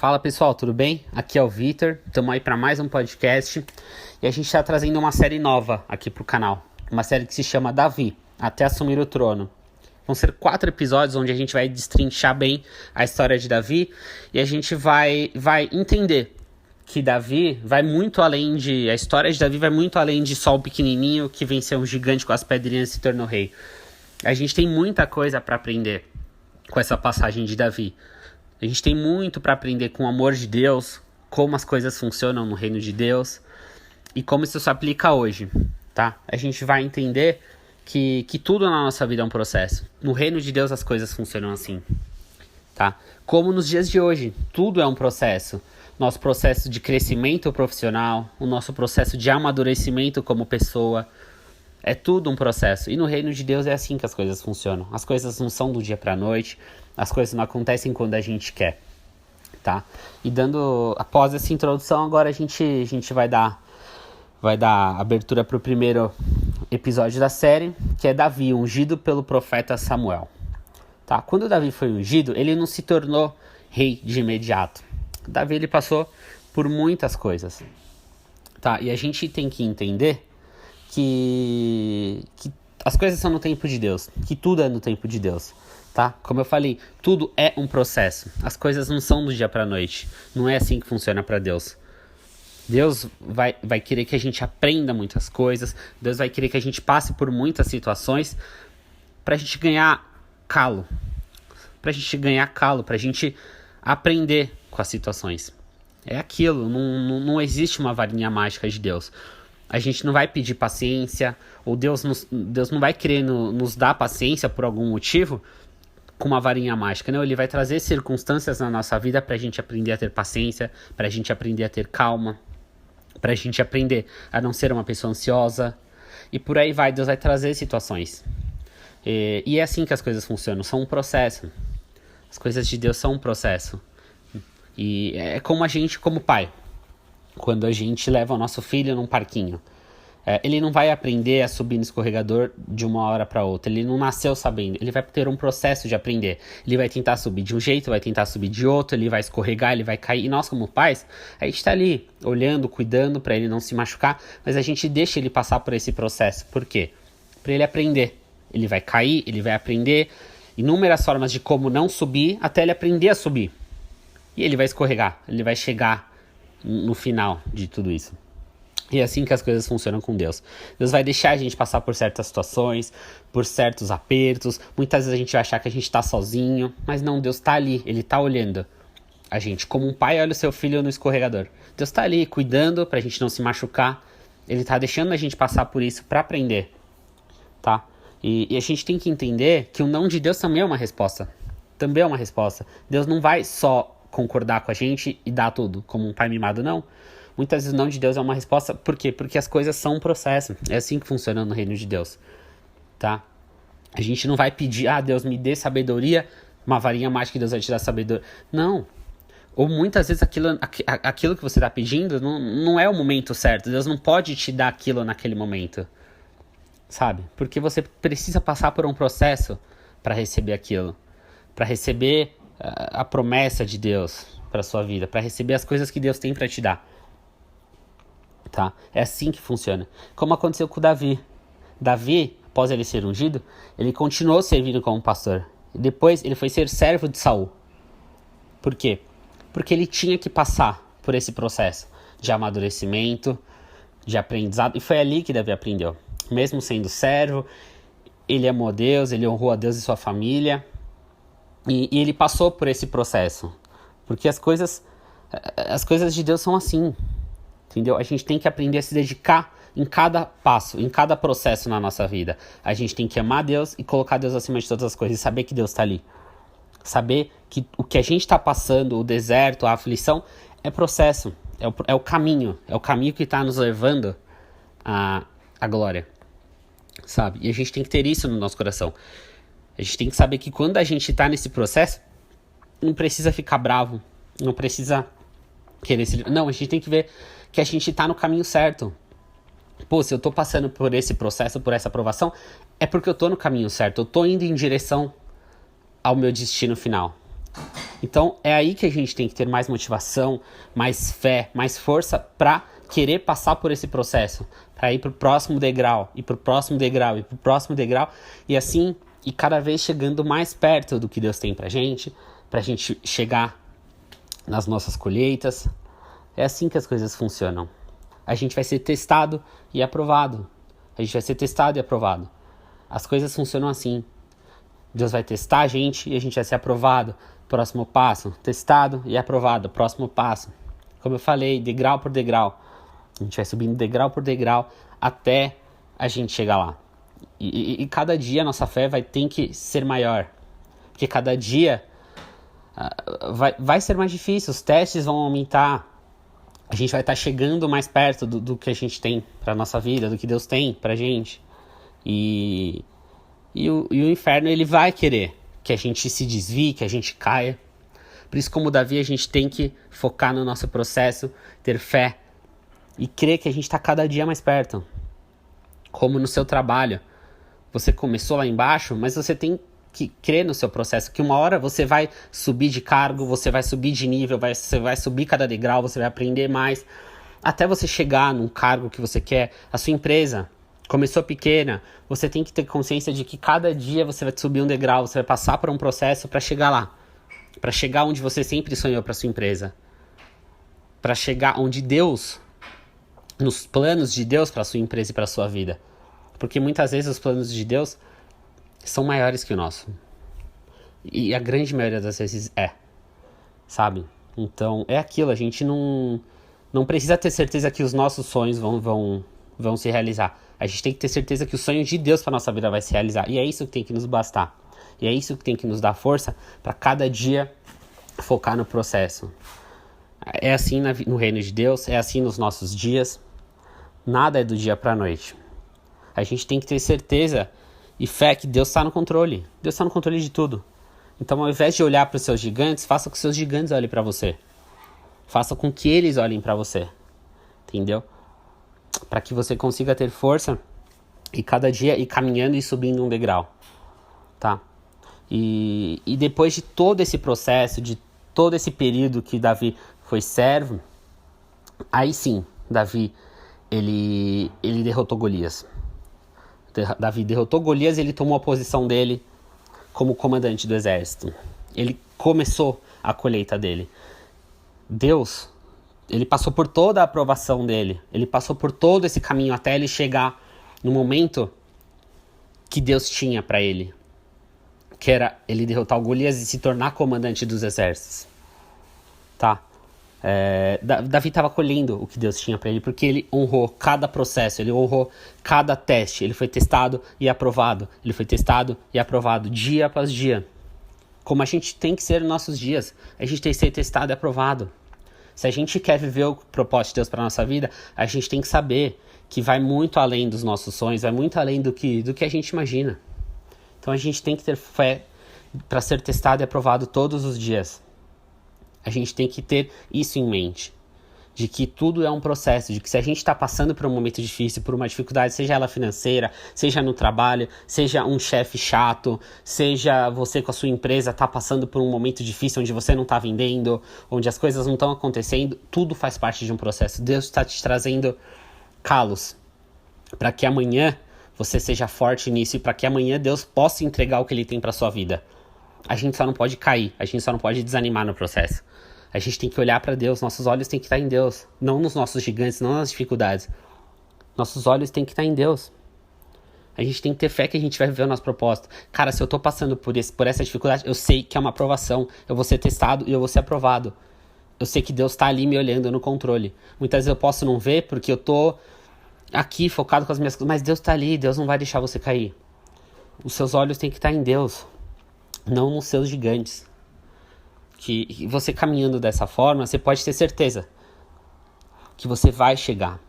Fala pessoal, tudo bem? Aqui é o Vitor, estamos aí para mais um podcast e a gente está trazendo uma série nova aqui para o canal, uma série que se chama Davi, até assumir o trono. Vão ser 4 episódios onde a gente vai destrinchar bem a história de Davi e a gente vai entender que Davi vai muito além de... A história de Davi vai muito além de só o pequenininho que venceu um gigante com as pedrinhas e se tornou rei. A gente tem muita coisa para aprender com essa passagem de Davi. A gente tem muito para aprender com o amor de Deus, como as coisas funcionam no reino de Deus e como isso se aplica hoje, tá? A gente vai entender que tudo na nossa vida é um processo. No reino de Deus as coisas funcionam assim, tá? Como nos dias de hoje, tudo é um processo. Nosso processo de crescimento profissional, o nosso processo de amadurecimento como pessoa, é tudo um processo. E no reino de Deus é assim que as coisas funcionam. As coisas não são do dia para a noite, as coisas não acontecem quando a gente quer, tá? E após essa introdução, agora a gente vai dar abertura para o primeiro episódio da série, que é Davi, ungido pelo profeta Samuel. Tá? Quando Davi foi ungido, ele não se tornou rei de imediato. Davi ele passou por muitas coisas. Tá? E a gente tem que entender que as coisas são no tempo de Deus, que tudo é no tempo de Deus. Tá? Como eu falei, tudo é um processo. As coisas não são do dia para a noite. Não é assim que funciona para Deus. Deus vai querer que a gente aprenda muitas coisas. Deus vai querer que a gente passe por muitas situações para a gente ganhar calo. Para a gente aprender com as situações. É aquilo, não existe uma varinha mágica de Deus. A gente não vai pedir paciência, ou Deus não vai querer nos dar paciência por algum motivo com uma varinha mágica, não? Ele vai trazer circunstâncias na nossa vida pra gente aprender a ter paciência, pra gente aprender a ter calma, pra gente aprender a não ser uma pessoa ansiosa, e por aí vai. Deus vai trazer situações. E é assim que as coisas funcionam, são um processo. As coisas de Deus são um processo. E é como a gente, como pai, quando a gente leva o nosso filho num parquinho. Ele não vai aprender a subir no escorregador de uma hora para outra. Ele não nasceu sabendo. Ele vai ter um processo de aprender. Ele vai tentar subir de um jeito, vai tentar subir de outro, ele vai escorregar, ele vai cair. E nós, como pais, a gente tá ali olhando, cuidando para ele não se machucar, mas a gente deixa ele passar por esse processo. Por quê? Para ele aprender. Ele vai cair, ele vai aprender inúmeras formas de como não subir até ele aprender a subir. E ele vai escorregar, ele vai chegar no final de tudo isso. E é assim que as coisas funcionam com Deus. Deus vai deixar a gente passar por certas situações, por certos apertos. Muitas vezes a gente vai achar que a gente está sozinho, mas não, Deus está ali, Ele está olhando a gente. Como um pai olha o seu filho no escorregador. Deus está ali cuidando para a gente não se machucar. Ele está deixando a gente passar por isso para aprender, tá? E a gente tem que entender que o não de Deus também é uma resposta. Também é uma resposta. Deus não vai só concordar com a gente e dar tudo, como um pai mimado, não. Muitas vezes o não de Deus é uma resposta. Por quê? Porque as coisas são um processo. É assim que funciona no reino de Deus, tá? A gente não vai pedir, Deus me dê sabedoria, uma varinha mágica que Deus vai te dar sabedoria. Não. Ou muitas vezes aquilo que você está pedindo não é o momento certo. Deus não pode te dar aquilo naquele momento, sabe? Porque você precisa passar por um processo para receber aquilo, para receber a promessa de Deus para sua vida, para receber as coisas que Deus tem para te dar. Tá? É assim que funciona. Como aconteceu com Davi. Davi, após ele ser ungido, ele continuou servindo como pastor. Depois ele foi ser servo de Saul. Por quê? Porque ele tinha que passar por esse processo de amadurecimento, de aprendizado. E foi ali que Davi aprendeu. Mesmo sendo servo, ele amou a Deus, ele honrou a Deus e sua família. E ele passou por esse processo. Porque as coisas de Deus são assim. Entendeu? A gente tem que aprender a se dedicar em cada passo, em cada processo na nossa vida. A gente tem que amar Deus e colocar Deus acima de todas as coisas e saber que Deus está ali. Saber que o que a gente está passando, o deserto, a aflição, é processo, é o caminho que está nos levando à glória, sabe? E a gente tem que ter isso no nosso coração. A gente tem que saber que quando a gente está nesse processo, não precisa ficar bravo, não precisa querer se... Não, a gente tem que ver que a gente tá no caminho certo. Pô, se eu tô passando por esse processo, por essa aprovação, é porque eu tô no caminho certo. Eu tô indo em direção ao meu destino final. Então é aí que a gente tem que ter mais motivação, mais fé, mais força para querer passar por esse processo, para ir para o próximo degrau, e para o próximo degrau, e para o próximo degrau, e assim, e cada vez chegando mais perto do que Deus tem para gente chegar nas nossas colheitas. É assim que as coisas funcionam. A gente vai ser testado e aprovado. A gente vai ser testado e aprovado. As coisas funcionam assim. Deus vai testar a gente e a gente vai ser aprovado. Próximo passo, testado e aprovado. Próximo passo. Como eu falei, degrau por degrau. A gente vai subindo degrau por degrau até a gente chegar lá. E cada dia a nossa fé vai ter que ser maior. Porque cada dia vai ser mais difícil. Os testes vão aumentar. A gente vai estar chegando mais perto do que a gente tem para nossa vida, do que Deus tem pra gente. E o inferno, ele vai querer que a gente se desvie, que a gente caia. Por isso, como Davi, a gente tem que focar no nosso processo, ter fé e crer que a gente está cada dia mais perto. Como no seu trabalho. Você começou lá embaixo, mas você tem que crer no seu processo, que uma hora você vai subir de cargo, você vai subir de nível, você vai subir cada degrau, você vai aprender mais, até você chegar num cargo que você quer. A sua empresa começou pequena, você tem que ter consciência de que cada dia você vai subir um degrau, você vai passar por um processo para chegar lá, para chegar onde você sempre sonhou para sua empresa, para chegar onde Deus, nos planos de Deus para sua empresa e para sua vida, porque muitas vezes os planos de Deus são maiores que o nosso. E a grande maioria das vezes sabe? Então, é aquilo, a gente não precisa ter certeza que os nossos sonhos vão se realizar. A gente tem que ter certeza que o sonho de Deus para nossa vida vai se realizar. E é isso que tem que nos bastar. E é isso que tem que nos dar força para cada dia focar no processo. É assim no reino de Deus, é assim nos nossos dias. Nada é do dia para a noite. A gente tem que ter certeza e fé que Deus está no controle. Deus está no controle de tudo. Então, ao invés de olhar para os seus gigantes, faça com que os seus gigantes olhem para você. Faça com que eles olhem para você. Entendeu? Para que você consiga ter força e cada dia ir caminhando e subindo um degrau. Tá? E depois de todo esse processo, de todo esse período que Davi foi servo, aí sim, Davi, ele derrotou Golias. Davi derrotou Golias e ele tomou a posição dele como comandante do exército. Ele começou a colheita dele. Deus, ele passou por toda a aprovação dele. Ele passou por todo esse caminho até ele chegar no momento que Deus tinha para ele. Que era ele derrotar o Golias e se tornar comandante dos exércitos. Tá? Davi estava colhendo o que Deus tinha para ele, porque ele honrou cada processo, ele honrou cada teste, ele foi testado e aprovado, ele foi testado e aprovado dia após dia, como a gente tem que ser nos nossos dias. A gente tem que ser testado e aprovado. Se a gente quer viver o propósito de Deus para nossa vida, a gente tem que saber que vai muito além dos nossos sonhos, vai muito além do que a gente imagina. Então a gente tem que ter fé para ser testado e aprovado todos os dias. A gente tem que ter isso em mente, de que tudo é um processo, de que se a gente está passando por um momento difícil, por uma dificuldade, seja ela financeira, seja no trabalho, seja um chefe chato, seja você com a sua empresa está passando por um momento difícil onde você não está vendendo, onde as coisas não estão acontecendo, tudo faz parte de um processo. Deus está te trazendo calos para que amanhã você seja forte nisso e para que amanhã Deus possa entregar o que Ele tem para sua vida. A gente só não pode cair, a gente só não pode desanimar no processo. A gente tem que olhar para Deus, nossos olhos têm que estar em Deus, não nos nossos gigantes, não nas dificuldades. Nossos olhos têm que estar em Deus. A gente tem que ter fé que a gente vai viver o nosso propósito. Cara, se eu tô passando por essa dificuldade, eu sei que é uma aprovação, eu vou ser testado e eu vou ser aprovado. Eu sei que Deus tá ali me olhando no controle. Muitas vezes eu posso não ver porque eu tô aqui focado com as minhas coisas, mas Deus tá ali, Deus não vai deixar você cair. Os seus olhos têm que estar em Deus, não nos seus gigantes. Que você caminhando dessa forma, você pode ter certeza que você vai chegar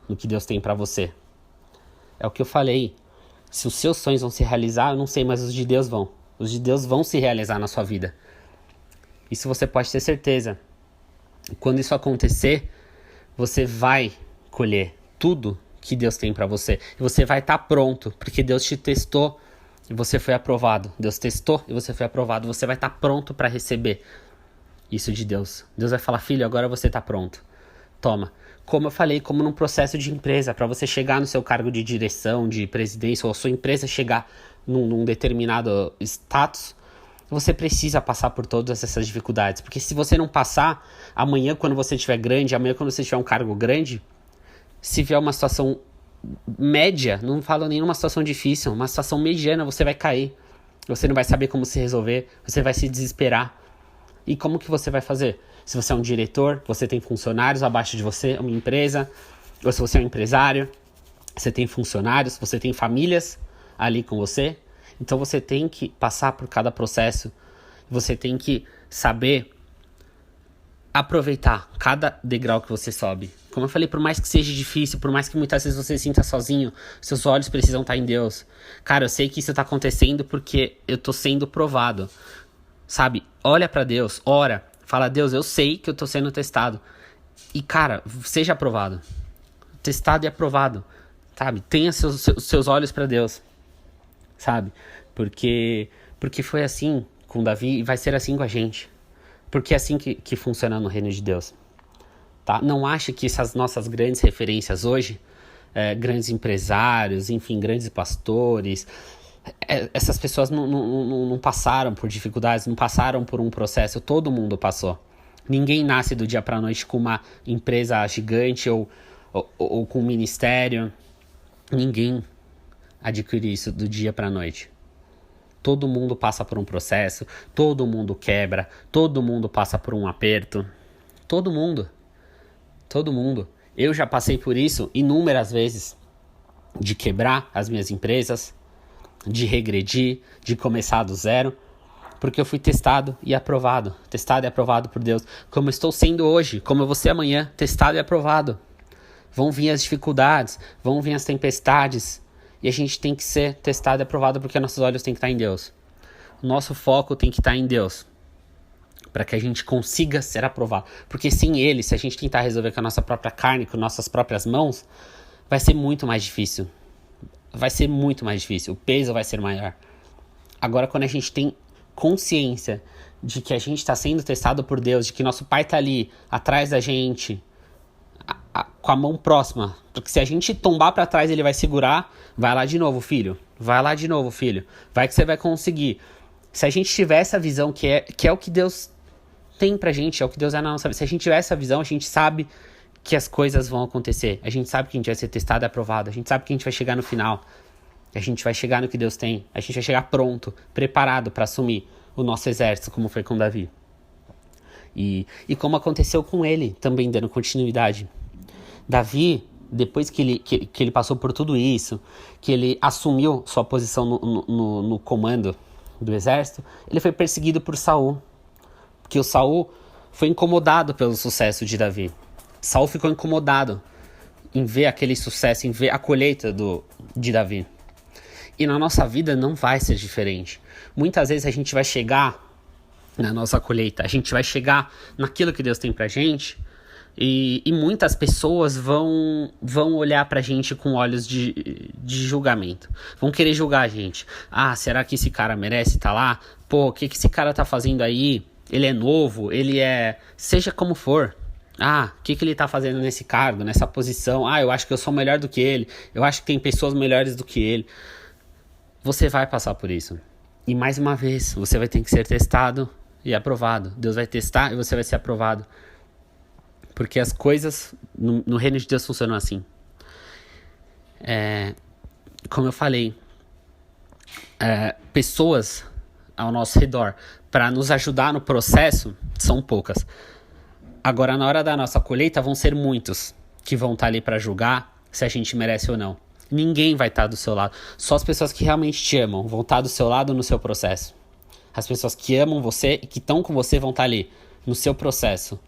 no que Deus tem pra você. É o que eu falei. Se os seus sonhos vão se realizar, eu não sei, mas os de Deus vão. Os de Deus vão se realizar na sua vida. Isso você pode ter certeza. E quando isso acontecer, você vai colher tudo que Deus tem pra você. E você vai estar pronto, porque Deus te testou e você foi aprovado. Deus testou e você foi aprovado. Você vai estar pronto para receber isso de Deus. Deus vai falar, filho, agora você tá pronto. Toma. Como eu falei, como num processo de empresa, para você chegar no seu cargo de direção, de presidência, ou a sua empresa chegar num determinado status, você precisa passar por todas essas dificuldades. Porque se você não passar, amanhã quando você estiver grande, amanhã quando você tiver um cargo grande, se vier uma situação média, não falo nem numa situação difícil, uma situação mediana, você vai cair. Você não vai saber como se resolver, você vai se desesperar. E como que você vai fazer? Se você é um diretor, você tem funcionários abaixo de você, uma empresa, ou se você é um empresário, você tem funcionários, você tem famílias ali com você. Então você tem que passar por cada processo, você tem que saber aproveitar cada degrau que você sobe. Como eu falei, por mais que seja difícil, por mais que muitas vezes você se sinta sozinho, seus olhos precisam estar em Deus. Cara, eu sei que isso está acontecendo porque eu tô sendo provado. Sabe? Olha pra Deus, ora, fala, Deus, eu sei que eu tô sendo testado. E, cara, seja aprovado. Testado e aprovado. Sabe? Tenha seus olhos pra Deus. Sabe? Porque foi assim com Davi e vai ser assim com a gente. Porque é assim que funciona no reino de Deus. Tá? Não ache que essas nossas grandes referências hoje, grandes empresários, enfim, grandes pastores, essas pessoas não passaram por dificuldades, não passaram por um processo, todo mundo passou. Ninguém nasce do dia para a noite com uma empresa gigante ou com um ministério. Ninguém adquire isso do dia para a noite. Todo mundo passa por um processo, todo mundo quebra, todo mundo passa por um aperto. Todo mundo. Todo mundo. Eu já passei por isso inúmeras vezes, de quebrar as minhas empresas, de regredir, de começar do zero, porque eu fui testado e aprovado por Deus, como eu estou sendo hoje, como eu vou ser amanhã, testado e aprovado. Vão vir as dificuldades, vão vir as tempestades, e a gente tem que ser testado e aprovado porque nossos olhos têm que estar em Deus. O nosso foco tem que estar em Deus, para que a gente consiga ser aprovado, porque sem Ele, se a gente tentar resolver com a nossa própria carne, com nossas próprias mãos, vai ser muito mais difícil. Vai ser muito mais difícil, o peso vai ser maior. Agora, quando a gente tem consciência de que a gente está sendo testado por Deus, de que nosso Pai está ali, atrás da gente, com a mão próxima, porque se a gente tombar para trás, Ele vai segurar, vai lá de novo, filho, vai que você vai conseguir. Se a gente tiver essa visão, que é o que Deus tem pra gente, é o que Deus é na nossa vida, se a gente tiver essa visão, a gente sabe que as coisas vão acontecer. A gente sabe que a gente vai ser testado e aprovado. A gente sabe que a gente vai chegar no final. A gente vai chegar no que Deus tem. A gente vai chegar pronto, preparado para assumir o nosso exército, como foi com Davi. E como aconteceu com ele, também dando continuidade. Davi, depois que ele passou por tudo isso, que ele assumiu sua posição no comando do exército, ele foi perseguido por Saul. Porque o Saul foi incomodado pelo sucesso de Davi. Saul ficou incomodado em ver aquele sucesso, em ver a colheita de Davi. E na nossa vida não vai ser diferente. Muitas vezes a gente vai chegar na nossa colheita, a gente vai chegar naquilo que Deus tem pra gente, e muitas pessoas vão olhar pra gente com olhos de julgamento. Vão querer julgar a gente. Ah, será que esse cara merece estar lá? Pô, o que esse cara tá fazendo aí? Ele é novo, ele é... Seja como for. Ah, o que ele tá fazendo nesse cargo, nessa posição? Ah, eu acho que eu sou melhor do que ele. Eu acho que tem pessoas melhores do que ele. Você vai passar por isso. E mais uma vez, você vai ter que ser testado e aprovado. Deus vai testar e você vai ser aprovado. Porque as coisas no reino de Deus funcionam assim. Como eu falei, pessoas ao nosso redor para nos ajudar no processo são poucas. Agora, na hora da nossa colheita, vão ser muitos que vão estar ali para julgar se a gente merece ou não. Ninguém vai estar do seu lado. Só as pessoas que realmente te amam vão estar do seu lado no seu processo. As pessoas que amam você e que estão com você vão estar ali no seu processo,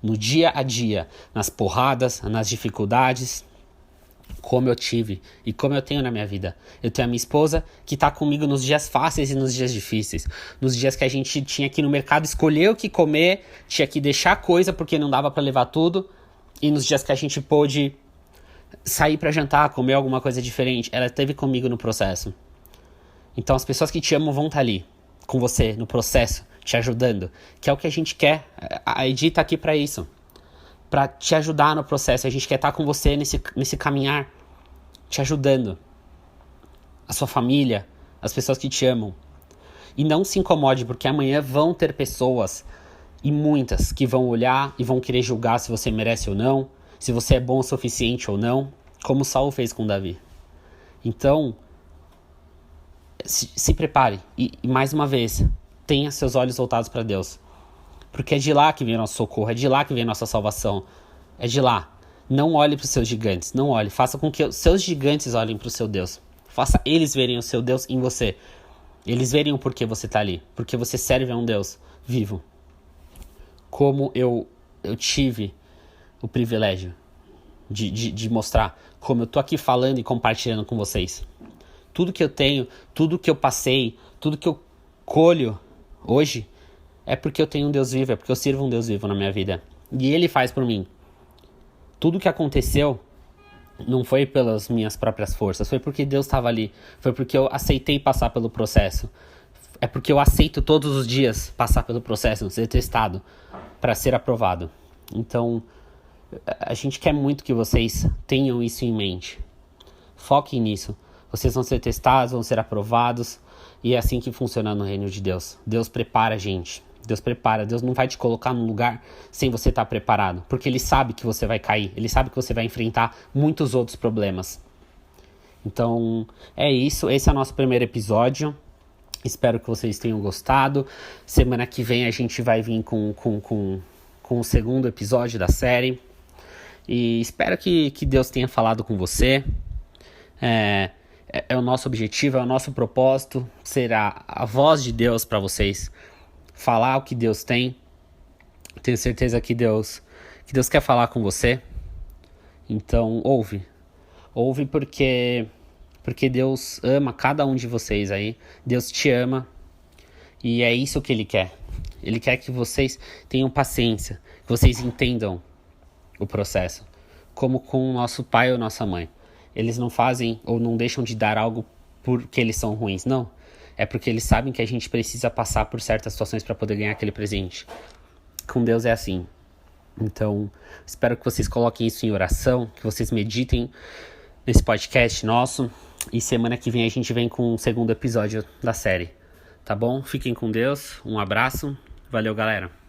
no dia a dia, nas porradas, nas dificuldades, como eu tive e como eu tenho na minha vida. Eu tenho a minha esposa que está comigo nos dias fáceis e nos dias difíceis. Nos dias que a gente tinha que ir no mercado escolher o que comer, tinha que deixar coisa porque não dava para levar tudo. E nos dias que a gente pôde sair para jantar, comer alguma coisa diferente, ela esteve comigo no processo. Então as pessoas que te amam vão estar ali com você no processo te ajudando, que é o que a gente quer. A Edi tá aqui para isso, para te ajudar no processo. A gente quer estar com você nesse caminhar, te ajudando. A sua família, as pessoas que te amam. E não se incomode, porque amanhã vão ter pessoas, e muitas, que vão olhar e vão querer julgar se você merece ou não, se você é bom o suficiente ou não, como Saul fez com Davi. Então, se prepare. E mais uma vez, tenha seus olhos voltados para Deus. Porque é de lá que vem nosso socorro, é de lá que vem nossa salvação. É de lá. Não olhe para os seus gigantes, não olhe. Faça com que os seus gigantes olhem para o seu Deus. Faça eles verem o seu Deus em você. Eles verem o porquê você está ali. Porque você serve a um Deus vivo. Como eu tive o privilégio de mostrar como eu tô aqui falando e compartilhando com vocês. Tudo que eu tenho, tudo que eu passei, tudo que eu colho hoje é porque eu tenho um Deus vivo, é porque eu sirvo um Deus vivo na minha vida. E Ele faz por mim. Tudo que aconteceu não foi pelas minhas próprias forças, foi porque Deus estava ali, foi porque eu aceitei passar pelo processo. É porque eu aceito todos os dias passar pelo processo, ser testado, para ser aprovado. Então, a gente quer muito que vocês tenham isso em mente. Foquem nisso. Vocês vão ser testados, vão ser aprovados. E é assim que funciona no reino de Deus. Deus prepara a gente. Deus prepara. Deus não vai te colocar num lugar sem você estar preparado. Porque Ele sabe que você vai cair. Ele sabe que você vai enfrentar muitos outros problemas. Então, é isso. Esse é o nosso primeiro episódio. Espero que vocês tenham gostado. Semana que vem a gente vai vir com o segundo episódio da série. E espero que Deus tenha falado com você. É o nosso objetivo, é o nosso propósito, ser a voz de Deus para vocês. Falar o que Deus tem. Tenho certeza que Deus quer falar com você. Então, ouve. Ouve porque Deus ama cada um de vocês aí. Deus te ama. E é isso que Ele quer. Ele quer que vocês tenham paciência. Que vocês entendam o processo. Como com o nosso pai ou nossa mãe. Eles não fazem ou não deixam de dar algo porque eles são ruins. Não. É porque eles sabem que a gente precisa passar por certas situações para poder ganhar aquele presente. Com Deus é assim. Então, espero que vocês coloquem isso em oração. Que vocês meditem nesse podcast nosso. E semana que vem a gente vem com o segundo episódio da série. Tá bom? Fiquem com Deus. Um abraço. Valeu, galera.